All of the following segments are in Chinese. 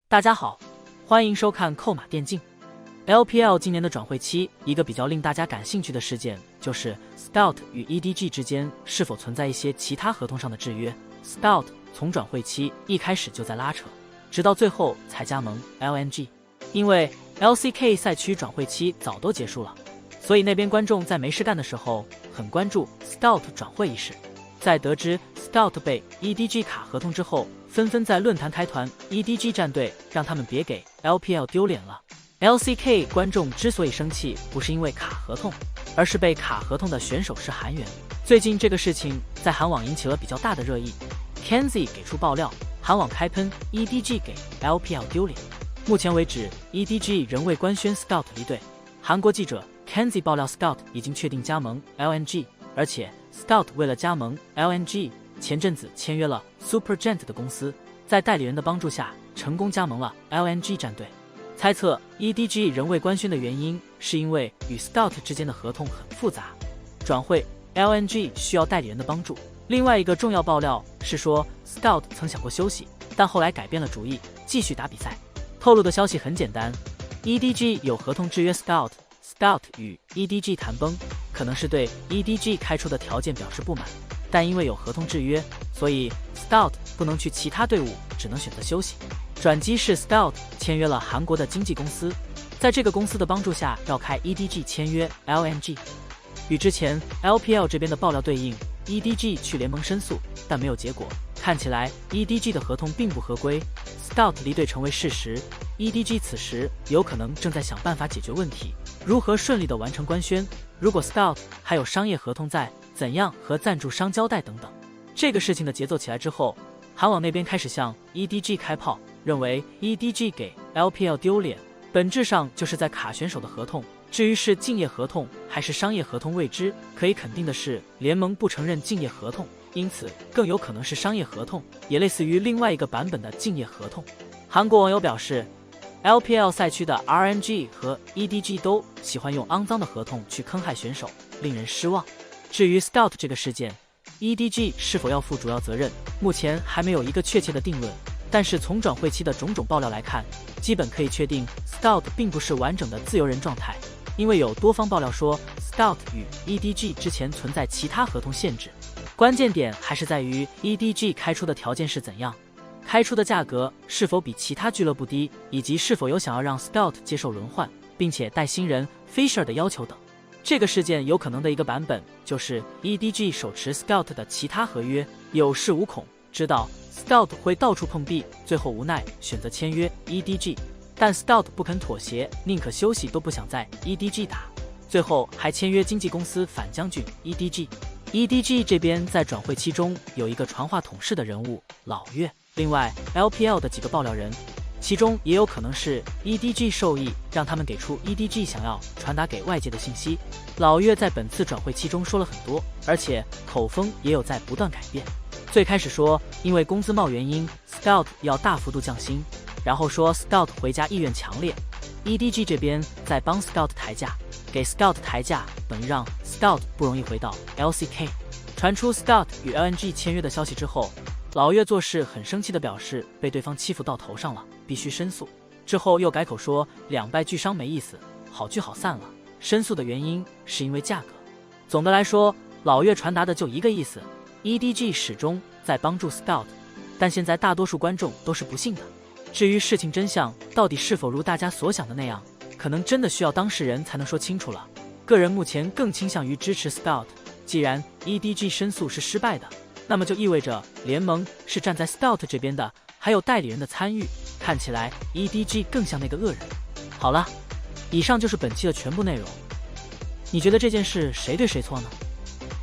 大家好，欢迎收看扣码电竞。LPL 今年的转会期，一个比较令大家感兴趣的事件就是 Scout 与 EDG 之间是否存在一些其他合同上的制约。Scout 从转会期一开始就在拉扯，直到最后才加盟 LNG。因为 LCK 赛区转会期早都结束了，所以那边观众在没事干的时候很关注 Scout 转会一事。在得知 Scout 被 EDG 卡合同之后，纷纷在论坛开团 EDG 战队，让他们别给 LPL 丢脸了。LCK 观众之所以生气，不是因为卡合同，而是被卡合同的选手是韩援。最近这个事情在韩网引起了比较大的热议。Kenzie 给出爆料，韩网开喷 EDG 给 LPL 丢脸。目前为止 ，EDG 仍未官宣 Scout 离队。韩国记者 Kenzie 爆料 ，Scout 已经确定加盟 LNG， 而且 Scout 为了加盟 LNG， 前阵子签约了 Supergent 的公司，在代理人的帮助下，成功加盟了 LNG 战队。猜测 EDG 仍未官宣的原因，是因为与 Scout 之间的合同很复杂，转会 LNG 需要代理人的帮助。另外一个重要爆料是说 ，Scout 曾想过休息，但后来改变了主意，继续打比赛。透露的消息很简单 ，EDG 有合同制约 Scout，Scout 与 EDG 谈崩，可能是对 EDG 开出的条件表示不满，但因为有合同制约，所以 Scout 不能去其他队伍，只能选择休息。转机是 Scout 签约了韩国的经纪公司，在这个公司的帮助下绕开 EDG 签约 LNG。与之前 LPL 这边的爆料对应 ，EDG 去联盟申诉，但没有结果。看起来 EDG 的合同并不合规 ，Scout 离队成为事实。EDG 此时有可能正在想办法解决问题，如何顺利的完成官宣。如果 Scout 还有商业合同在，怎样和赞助商交代等等。这个事情的节奏起来之后，韩网那边开始向 EDG 开炮。认为 EDG 给 LPL 丢脸，本质上就是在卡选手的合同。至于是竞业合同还是商业合同未知，可以肯定的是，联盟不承认竞业合同，因此更有可能是商业合同，也类似于另外一个版本的竞业合同。韩国网友表示 ，LPL 赛区的 RNG 和 EDG 都喜欢用肮脏的合同去坑害选手，令人失望。至于 Scout 这个事件 ，EDG 是否要负主要责任，目前还没有一个确切的定论。但是从转会期的种种爆料来看，基本可以确定 Scout 并不是完整的自由人状态，因为有多方爆料说 Scout 与 EDG 之前存在其他合同限制。关键点还是在于 EDG 开出的条件是怎样，开出的价格是否比其他俱乐部低，以及是否有想要让 Scout 接受轮换，并且带新人 Fisher 的要求等。这个事件有可能的一个版本就是 EDG 手持 Scout 的其他合约，有恃无恐，知道Scout 会到处碰壁，最后无奈选择签约 EDG， 但 Scout 不肯妥协，宁可休息都不想在 EDG 打，最后还签约经纪公司反将军 EDG。EDG 这边在转会期中有一个传话筒式的人物老岳，另外 LPL 的几个爆料人，其中也有可能是 EDG 授意让他们给出 EDG 想要传达给外界的信息。老岳在本次转会期中说了很多，而且口风也有在不断改变。最开始说因为工资帽原因 Scout 要大幅度降薪，然后说 Scout 回家意愿强烈， EDG 这边在帮 Scout 抬价，给 Scout 抬价等于让 Scout 不容易回到 LCK。 传出 Scout 与 LNG 签约的消息之后，老岳做事很生气的表示被对方欺负到头上了，必须申诉。之后又改口说两败俱伤没意思，好聚好散了，申诉的原因是因为价格。总的来说，老岳传达的就一个意思，EDG 始终在帮助 Scout， 但现在大多数观众都是不信的。至于事情真相到底是否如大家所想的那样，可能真的需要当事人才能说清楚了。个人目前更倾向于支持 Scout， 既然 EDG 申诉是失败的，那么就意味着联盟是站在 Scout 这边的，还有代理人的参与，看起来 EDG 更像那个恶人。好了，以上就是本期的全部内容。你觉得这件事谁对谁错呢？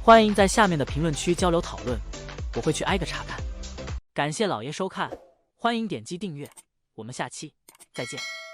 欢迎在下面的评论区交流讨论，我会去挨个查看。感谢老爷收看，欢迎点击订阅，我们下期再见。